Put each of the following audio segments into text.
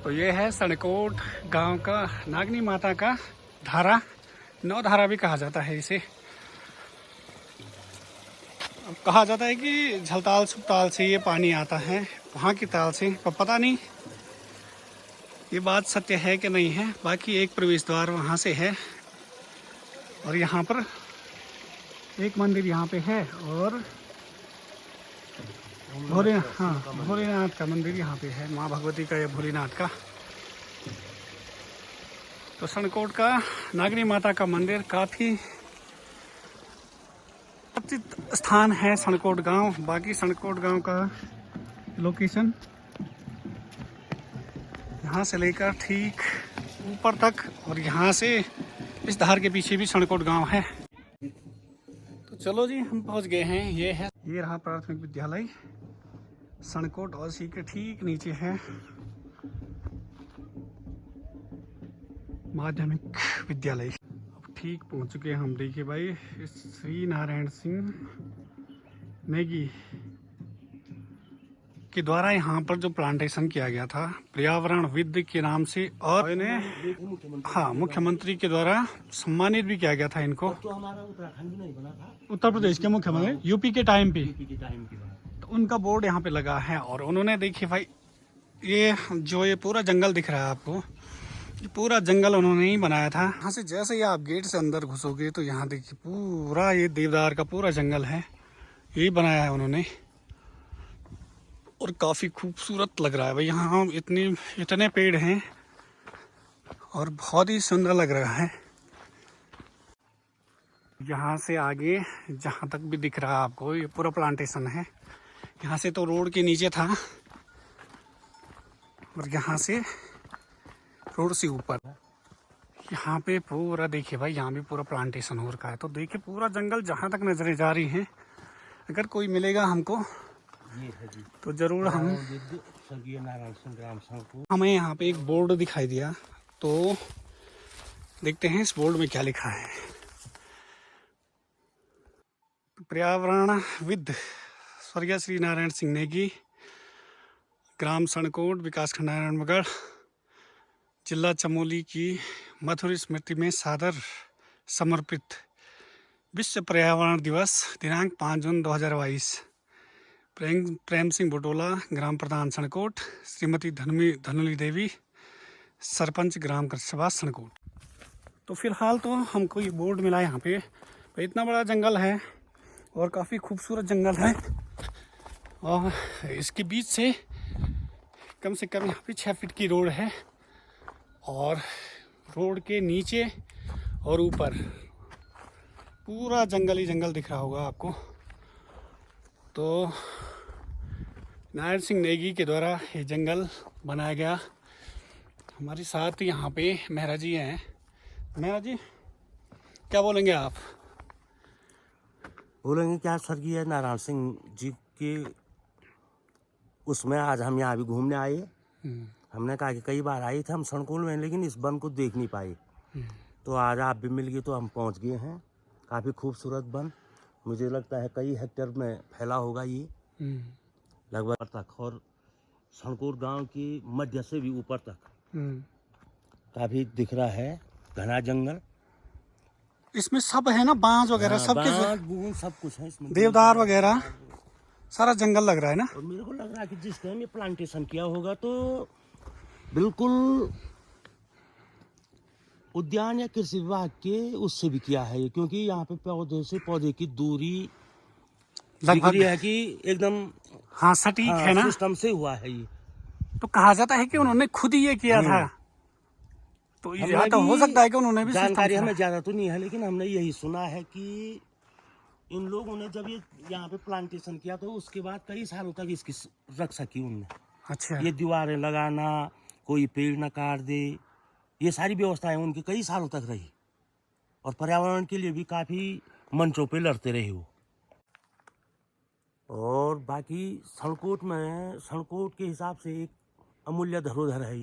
तो ये है सनकोट गांव का नागनी माता का धारा, नौ धारा भी कहा जाता है इसे। कहा जाता है कि झलताल सुपताल से ये पानी आता है, वहाँ की ताल से, पर पता नहीं ये बात सत्य है कि नहीं है। बाकी एक प्रवेश द्वार वहाँ से है और यहाँ पर एक मंदिर यहाँ पे है और भोलेनाथ का मंदिर यहाँ पे है, माँ भगवती का या भोलेनाथ का। तो सनकोट का नागनी माता का मंदिर काफ़ी प्रसिद्ध स्थान है सनकोट गांव। बाकी सनकोट गांव का लोकेशन यहाँ से लेकर ठीक ऊपर तक और यहाँ से इस धार के पीछे भी सनकोट गांव है। तो चलो जी, हम पहुँच गए हैं। ये रहा प्राथमिक विद्यालय सनकोट और इसी के ठीक नीचे है माध्यमिक विद्यालय। अब ठीक पहुंच चुके हैं हम। देखिए भाई, श्री नारायण सिंह नेगी के द्वारा यहाँ पर जो प्लांटेशन किया गया था पर्यावरण विद के नाम से, और इन्हें मुख्यमंत्री के द्वारा सम्मानित भी किया गया था इनको। तो हमारा उत्तराखंड भी नहीं बना था, उत्तर प्रदेश के मुख्यमंत्री यूपी के टाइम पे तो उनका बोर्ड यहाँ पे लगा है। और उन्होंने, देखिए भाई, ये पूरा जंगल दिख रहा है आपको, ये पूरा जंगल उन्होंने ही बनाया था। यहाँ से जैसे ही आप गेट से अंदर घुसोगे तो यहाँ देखिए पूरा ये देवदार का पूरा जंगल है, यही बनाया है उन्होंने और काफ़ी खूबसूरत लग रहा है भाई। यहाँ इतने पेड़ हैं और बहुत ही सुंदर लग रहा है। यहाँ से आगे जहाँ तक भी दिख रहा है आपको, ये पूरा प्लांटेशन है। यहाँ से तो रोड के नीचे था और यहाँ से रोड से ऊपर, यहाँ पे पूरा देखिए भाई, यहाँ भी पूरा प्लांटेशन हो रखा है। तो देखिए पूरा जंगल जहाँ तक नजरें जा रही हैं, अगर कोई मिलेगा हमको ये है जी, तो जरूर हम स्वर्गीय नारायण सिंह ग्राम संकुल। हमें यहाँ पे एक बोर्ड दिखाई दिया, तो देखते हैं इस बोर्ड में क्या लिखा है। पर्यावरण विद स्वर्गीय श्री नारायण सिंह नेगी, ग्राम सनकोट, विकासखंड नारायणगढ़, जिला चमोली की मधुर स्मृति में सादर समर्पित विश्व पर्यावरण दिवस दिनांक 5 जून 2022। प्रेम सिंह बुटोला, ग्राम प्रधान सनकोट, श्रीमती धनुली देवी, सरपंच ग्राम सभा सनकोट। तो फिलहाल तो हमको ये बोर्ड मिला यहाँ पे। इतना बड़ा जंगल है और काफ़ी खूबसूरत जंगल है और इसके बीच से कम से कम यहाँ पे 6 फीट की रोड है और रोड के नीचे और ऊपर पूरा जंगल ही जंगल दिख रहा होगा आपको। तो नारायण सिंह नेगी के द्वारा ये जंगल बनाया गया। हमारे साथ यहाँ पे मेहरा जी हैं। मेहरा जी, क्या बोलेंगे आप? बोलेंगे क्या, स्वर्गीय नारायण सिंह जी के उसमें आज हम यहाँ भी घूमने आए। हमने कहा कि कई बार आए थे हम सनकोट में, लेकिन इस वन को देख नहीं पाए। तो आज आप भी मिल गए तो हम पहुँच गए हैं। काफ़ी खूबसूरत वन, मुझे लगता है कई हेक्टेयर में फैला होगा ये लगभग तक, और सनकोट गांव की मध्य से भी ऊपर तक काफ़ी दिख रहा है घना जंगल। इसमें सब है ना, बांस वगैरह सब सब कुछ है इसमें, देवदार वगैरह सारा जंगल लग रहा है ना। और मेरे को लग रहा है कि जिस टाइम ये प्लांटेशन किया होगा तो बिल्कुल उद्यान या कृषि विभाग के उससे भी किया है, क्योंकि यहाँ पे पौधे से पौधे की दूरी लगभग है कि एकदम सटीक है ना, सिस्टम से हुआ है ये। तो कहा जाता है कि उन्होंने खुद ही ये किया था। तो ये तो हो सकता है कि उन्होंने भी जानकारी हमें ज्यादा तो नहीं है, लेकिन हमने यही सुना है कि इन लोगों ने जब ये यहाँ पे प्लांटेशन किया तो उसके बाद कई सालों तक इसकी रक्षा की उनने। अच्छा, ये दीवारें लगाना, कोई पेड़ न काट दे, ये सारी व्यवस्थाएं उनकी कई सालों तक रही और पर्यावरण के लिए भी काफी मंचों पे लड़ते रहे वो। और बाकी सनकोट के हिसाब से एक अमूल्य धरोहर है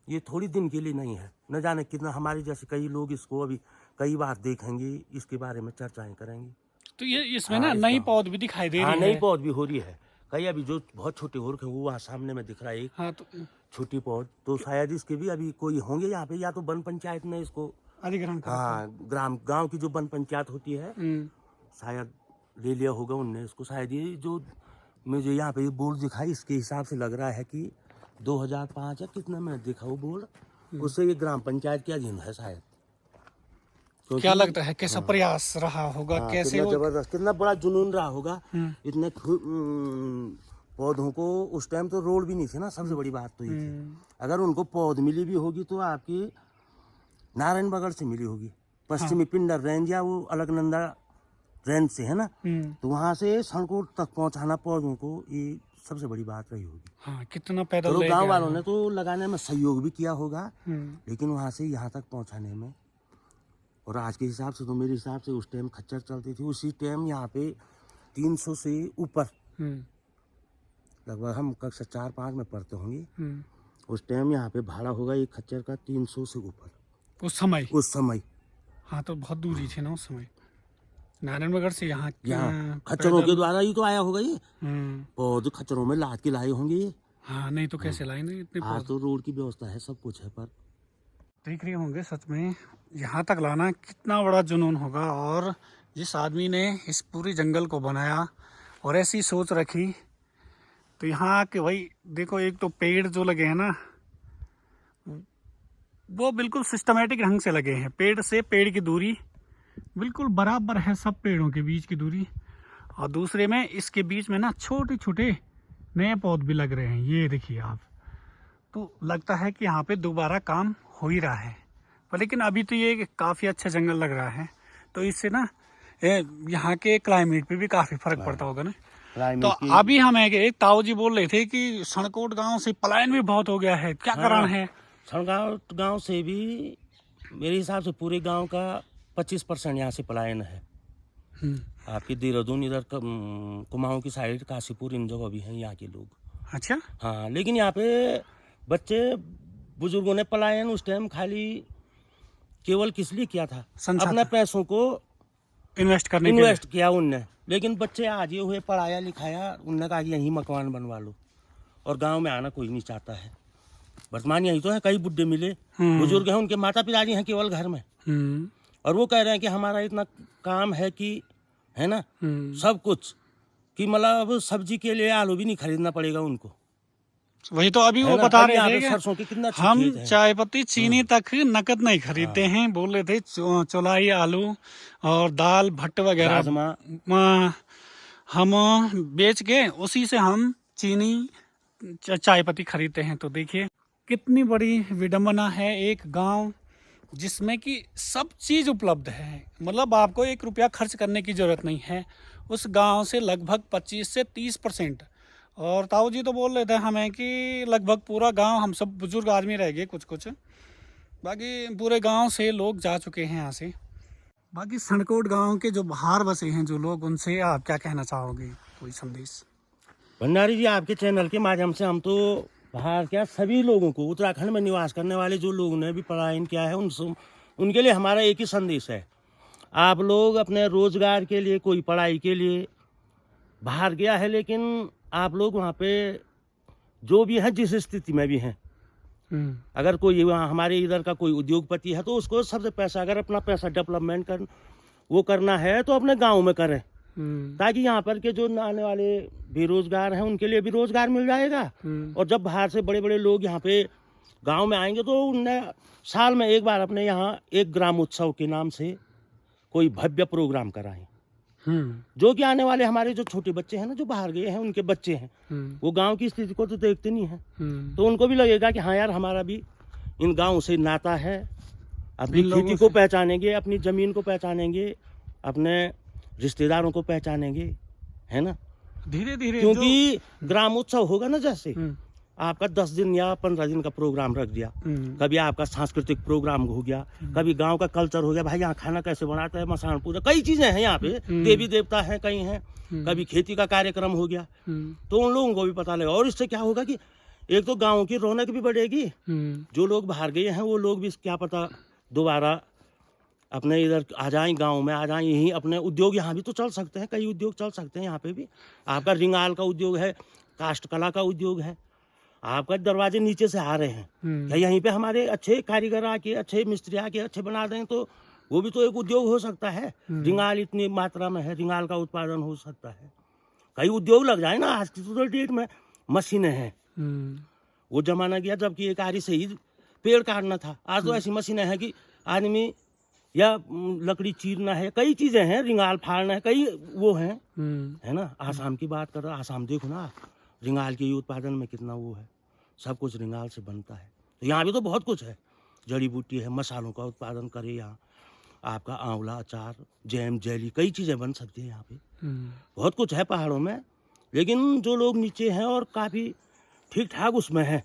ये थोड़ी दिन के लिए नहीं है। न जाने कितना हमारे जैसे कई लोग इसको अभी कई बार देखेंगे, इसके बारे में चर्चाएं करेंगे। तो ये इसमें ना नई पौध भी दिखाई दे रही है। नई पौध भी हो रही है। कई अभी जो बहुत छोटे हो रखे हैं वो वहाँ सामने में दिख रहा है एक। तो छोटी पौध, तो शायद इसके भी अभी कोई होंगे यहाँ पे, या तो वन पंचायत ने इसको, अधिग्रहण कर रखा है। हाँ, गांव की जो वन पंचायत होती है शायद ले लिया होगा उनने इसको। शायद ये जो मुझे यहाँ पे बोर्ड दिखाई, इसके हिसाब से लग रहा है कि 2005 या कितना में देखा वो बोर्ड, उससे ये ग्राम पंचायत के अधीन है शायद। क्या लगता है कैसा प्रयास रहा होगा, कैसे कितना वो जबरदस्त, कितना बड़ा जुनून रहा होगा। इतने पौधों को उस टाइम तो रोड भी नहीं थे ना, सबसे बड़ी बात तो ये थी। अगर उनको पौध मिली भी होगी तो आपकी नारायणबगड़ से मिली होगी, पश्चिमी पिंडर रेंज या वो अलकनंदा रेंज से, है ना। तो वहाँ से सड़कों तक पहुँचाना पौधों को, ये सबसे बड़ी बात रही होगी। हाँ, कितना पैदल तो ले गांव गया वालों है। ने तो लगाने में सहयोग भी किया होगा, लेकिन वहाँ से यहाँ तक पहुँचाने में, और आज के हिसाब से तो मेरे हिसाब से उस टाइम खच्चर चलती थी, उसी टाइम यहाँ पे 300 से ऊपर, लगभग हम कक्षा 4-5 में पढ़ते होंगे, उस टाइम यहाँ पे भाड़ा होगा एक खच्चर का 300 से ऊपर उस समय। हाँ, तो बहुत दूरी थी ना उस समय नारायणबगड़ से यहाँ खच्चरों के द्वारा ही तो आया होगा ये पौध। खच्चरों में लाद के लाए होंगे ये। हाँ, नहीं तो कैसे लाए ना इतने आज तो रोड की व्यवस्था है, सब कुछ है, पर देख रहे होंगे सच में यहाँ तक लाना कितना बड़ा जुनून होगा। और जिस आदमी ने इस पूरी जंगल को बनाया और ऐसी सोच रखी, तो यहाँ आके भाई देखो, एक तो पेड़ जो लगे हैं ना, वो बिल्कुल सिस्टमेटिक ढंग से लगे हैं। पेड़ से पेड़ की दूरी बिल्कुल बराबर है, सब पेड़ों के बीच की दूरी। और दूसरे में इसके बीच में ना छोटे छोटे नए पौध भी लग रहे हैं, ये देखिए आप। तो लगता है कि यहाँ पे दोबारा काम हो ही रहा है। पर लेकिन अभी तो ये काफ़ी अच्छा जंगल लग रहा है, तो इससे ना यहाँ के क्लाइमेट पे भी काफ़ी फर्क पड़ता होगा ना। तो अभी हम एक ताऊ जी बोल रहे थे कि सणकोट गांव से पलायन भी बहुत हो गया है, क्या कारण है? सणकोट गांव से भी मेरे हिसाब से पूरे गांव का 25% यहाँ से पलायन है। आपकी देहरादून इधर कुमाऊं की साइड, काशीपुर, इन जगह भी हैं यहाँ के लोग। अच्छा। हाँ, लेकिन यहाँ पे बच्चे बुजुर्गों ने पलायन उस टाइम खाली केवल किस लिए किया था, अपने पैसों को इन्वेस्ट किया उनने। लेकिन बच्चे आज ये हुए, पढ़ाया लिखाया, उनने कहा कि यहीं मकान बनवा लो, और गांव में आना कोई नहीं चाहता है। वर्तमान यही तो है, कई बुढ़े मिले बुजुर्ग हैं, उनके माता पिताजी हैं केवल घर में, और वो कह रहे हैं कि हमारा इतना काम है कि, है ना, सब कुछ, कि मतलब सब्जी के लिए आलू भी नहीं खरीदना पड़ेगा उनको। वही तो अभी वो बता रहे थे सरसों की कितना हम चाय पत्ती चीनी तक नकद नहीं खरीदते हैं। बोल रहे थे चौलाई आलू और दाल भट्ट वगैरह हम बेच के उसी से हम चीनी चाय पत्ती खरीदते हैं। तो देखिए कितनी बड़ी विडंबना है, एक गांव जिसमें कि सब चीज़ उपलब्ध है, मतलब आपको 1 रुपया खर्च करने की ज़रूरत नहीं है। उस गांव से लगभग 25 से 30%, और ताऊ जी तो बोल रहे थे हमें कि लगभग पूरा गांव, हम सब बुजुर्ग आदमी रह गए कुछ, बाकी पूरे गांव से लोग जा चुके हैं यहाँ से। बाकी सणकोट गांव के जो बाहर बसे हैं जो लोग, उनसे आप क्या कहना चाहोगे, कोई संदेश? भंडारी जी, आपके चैनल के माध्यम से हम तो बाहर क्या सभी लोगों को, उत्तराखंड में निवास करने वाले जो लोगों ने भी पलायन किया है, उनके लिए हमारा एक ही संदेश है। आप लोग अपने रोजगार के लिए, कोई पढ़ाई के लिए बाहर गया है, लेकिन आप लोग वहाँ पे जो भी हैं, जिस स्थिति में भी हैं, अगर कोई वहाँ हमारे इधर का कोई उद्योगपति है तो उसको सबसे पैसा, अगर अपना पैसा डेवलपमेंट वो करना है तो अपने गांव में करें, ताकि यहाँ पर के जो आने वाले बेरोजगार हैं उनके लिए भी रोजगार मिल जाएगा। और जब बाहर से बड़े बड़े लोग यहाँ पे गांव में आएंगे तो उनने साल में एक बार अपने यहाँ एक ग्राम उत्सव के नाम से कोई भव्य प्रोग्राम कराएं, जो कि आने वाले हमारे जो छोटे बच्चे हैं ना, जो बाहर गए हैं, उनके बच्चे हैं, वो गांव की स्थिति को तो देखते नहीं हैं, तो उनको भी लगेगा कि हाँ यार, हमारा भी इन गांव से नाता है। अपनी खेती को पहचानेंगे, अपनी जमीन को पहचानेंगे, अपने रिश्तेदारों को पहचानेंगे, है ना, धीरे धीरे। क्योंकि ग्राम उत्सव होगा ना, जैसे आपका 10 दिन या 15 दिन का प्रोग्राम रख दिया, कभी आपका सांस्कृतिक प्रोग्राम हो गया, कभी गांव का कल्चर हो गया, भाई यहाँ खाना कैसे बनाते हैं, मसान पूजा, कई चीजें हैं यहाँ पे, देवी देवता हैं कई हैं, कभी खेती का कार्यक्रम हो गया, तो उन लोगों को भी पता लगेगा। और इससे क्या होगा कि एक तो गाँव की रौनक भी बढ़ेगी, जो लोग बाहर गए हैं वो लोग भी क्या पता दोबारा अपने इधर आ जाएं, गांव में आ जाएं, यहीं अपने उद्योग यहाँ भी तो चल सकते हैं, कई उद्योग चल सकते हैं यहाँ पे भी। आपका रिंगाल का उद्योग है, काष्ठ कला का उद्योग है, आपका दरवाजे नीचे से आ रहे हैं, क्या यहीं पे हमारे अच्छे कारीगर आके, अच्छे मिस्त्री आके अच्छे बना दें तो वो भी तो एक उद्योग हो सकता है। रिंगाल इतनी मात्रा में है, रिंगाल का उत्पादन हो सकता है, कई उद्योग लग जाए ना। आज की तो डेट में मशीनें हैं, वो जमाना गया जबकि एक आरी से ही पेड़ काटना था। आज तो ऐसी मशीनें हैं कि आदमी या लकड़ी चीरना है, कई चीजें हैं, रिंगाल फाड़ना है, कई वो हैं, है ना। आसाम की बात कर रहा, आसाम देखो ना, रिंगाल के उत्पादन में कितना वो है, सब कुछ रिंगाल से बनता है। तो यहाँ भी तो बहुत कुछ है, जड़ी बूटी है, मसालों का उत्पादन करे यहाँ, आपका आंवला अचार, जैम, जेली, कई चीजें बन सकती है यहाँ पे। बहुत कुछ है पहाड़ों में, लेकिन जो लोग नीचे हैं और काफी ठीक ठाक उसमें है,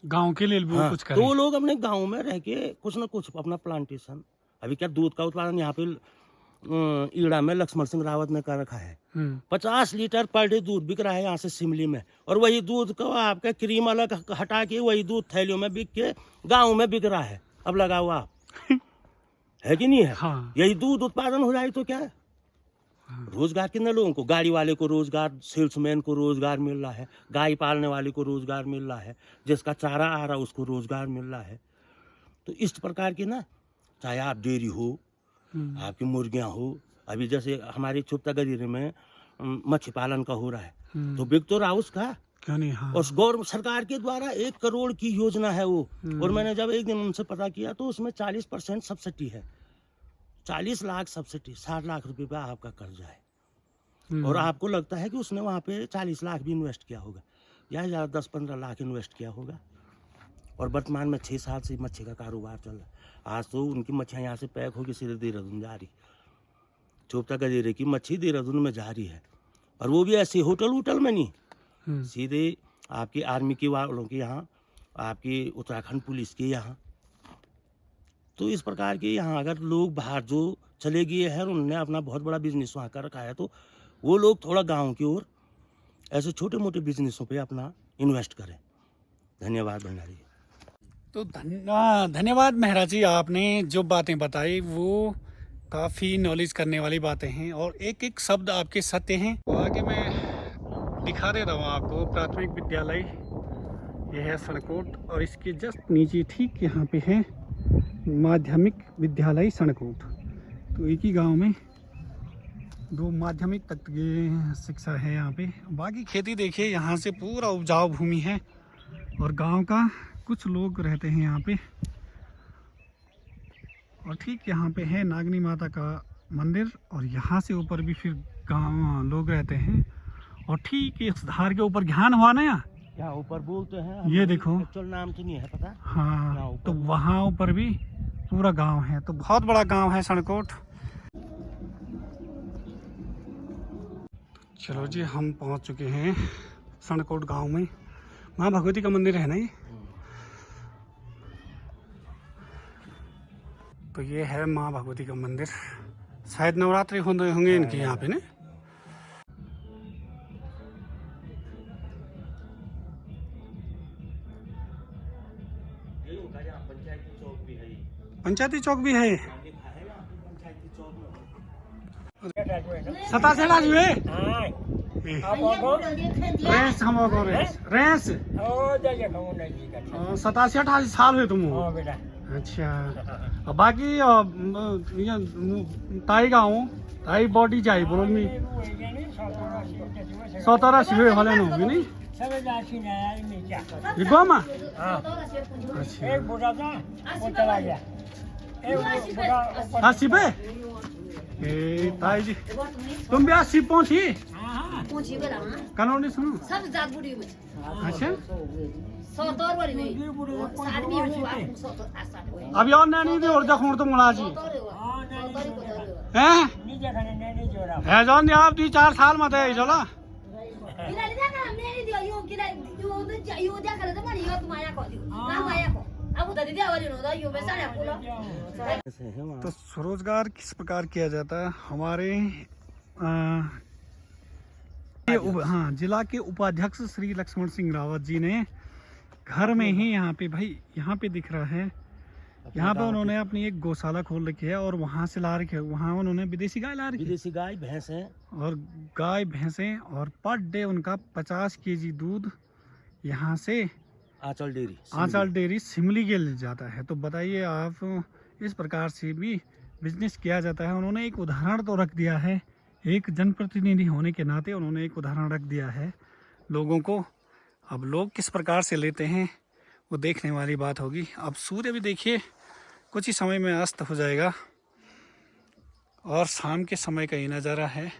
गांव के लिए भी हाँ, कुछ तो करें। वो लोग अपने गांव में रह के कुछ ना कुछ अपना प्लांटेशन, अभी क्या दूध का उत्पादन यहाँ पे ईड़ा में लक्ष्मण सिंह रावत ने कर रखा है। 50 लीटर पर डे दूध बिक रहा है यहाँ से शिमली में, और वही दूध को आपका क्रीम अलग हटा के वही दूध थैलियों में बिक के गाँव में बिक रहा है। अब लगा हुआ है कि नहीं है? हाँ। यही दूध उत्पादन हो जाए तो क्या है? रोजगार कितने लोगों को, गाड़ी वाले को रोजगार, सेल्समैन को रोजगार मिल रहा है, गाय पालने वाले को रोजगार मिल रहा है, जिसका चारा आ रहा है उसको रोजगार मिल रहा है। तो इस प्रकार की ना, चाहे आप डेयरी हो, आपकी मुर्गियां हो, अभी जैसे हमारी छुपता गजीरे में मच्छी पालन का हो रहा है, तो बिक तो रहा उसका, क्यों नहीं? हाँ। और गौरव सरकार के द्वारा 1 करोड़ की योजना है वो। और मैंने जब एक दिन उनसे पता किया तो उसमें 40% सब्सिडी है, 40 लाख सब्सिडी, 60 लाख रुपए का आपका कर्जा है। और आपको लगता है कि उसने वहाँ पे 40 लाख भी इन्वेस्ट किया होगा, या ज़्यादा 10-15 लाख इन्वेस्ट किया होगा। और वर्तमान में 6 साल से मच्छी का कारोबार चल रहा है। आज तो उनकी मच्छियाँ यहाँ से पैक होकर सीधे देहरादून जा रही, चोपता गजेरे की मच्छी देहरादून में जा रही है, और वो भी ऐसे होटल में नहीं, सीधे आपकी आर्मी के वालों के यहाँ, आपकी उत्तराखंड पुलिस के यहाँ। तो इस प्रकार के यहाँ अगर लोग बाहर जो चले गए हैं, उन्होंने अपना बहुत बड़ा बिजनेस वहाँ कर रखा है, तो वो लोग थोड़ा गांव की ओर ऐसे छोटे मोटे बिजनेसों पे अपना इन्वेस्ट करें। धन्यवाद भंडारी। तो धन्यवाद मेहरा जी, आपने जो बातें बताई वो काफ़ी नॉलेज करने वाली बातें हैं, और एक एक शब्द आपके सत्य हैं। तो आगे मैं दिखा देता हूँ आपको प्राथमिक विद्यालय, यह है सड़कोट, और इसके जस्ट नीचे ठीक यहाँ पे है माध्यमिक विद्यालय सड़कोट। तो एक ही गांव में 2 माध्यमिक तक की शिक्षा है यहाँ पे। बाकी खेती देखिए, यहाँ से पूरा उपजाऊ भूमि है, और गांव का कुछ लोग रहते हैं यहाँ पे। और ठीक यहाँ पे है नागनी माता का मंदिर, और यहाँ से ऊपर भी फिर गांव लोग रहते हैं। और ठीक इस धार के ऊपर ध्यान हुआ ना, यहाँ ऊपर बोलते हैं, ये देखो, एक्चुअल नाम तो नहीं है पता। हाँ, तो वहाँ ऊपर भी पूरा गांव है। तो बहुत बड़ा गांव है सड़कोट। चलो जी, हम पहुँच चुके हैं सड़कोट गांव में। माँ भगवती का मंदिर है ना ये। तो ये है माँ भगवती का मंदिर, शायद नवरात्रि होंगे इनके यहाँ पे ना। पंचायती चौक भी है। 87 हुए रेस, हम रेस 87-88 साल हुए तुम। अच्छा, और बाकी ताई गाँव ताई बॉडी चाहिए बोलो मी 17 हुए वाले न होगी नहीं गाँव में। अच्छा, 80 पे। ताई जी तुम भी 80 पहुँची? कनौनी सुनो। अच्छा, अभी और नैनी दी और जखूर तो मुला जी हैं है जान दी आप 2-4 साल मत है चला। तो स्वरोजगार किस प्रकार किया जाता है हमारे हाँ, जिला के उपाध्यक्ष श्री लक्ष्मण सिंह रावत जी ने घर में ही यहाँ पे, भाई यहाँ पे दिख रहा है, यहाँ पे उन्होंने अपनी एक गौशाला खोल रखी है, और वहाँ से ला रखे, वहाँ उन्होंने विदेशी गाय ला रखी, विदेशी गाय भैंस है, और गाय भैंसें, और पर डे उनका 50 kg दूध यहाँ से आंचल डेयरी आंचल डेयरी सिमली के लिए जाता है। तो बताइए आप, इस प्रकार से भी बिजनेस किया जाता है। उन्होंने एक उदाहरण तो रख दिया है, एक जनप्रतिनिधि होने के नाते उन्होंने एक उदाहरण रख दिया है लोगों को। अब लोग किस प्रकार से लेते हैं वो देखने वाली बात होगी। अब सूर्य भी देखिए कुछ ही समय में अस्त हो जाएगा और शाम के समय का ये नज़ारा है।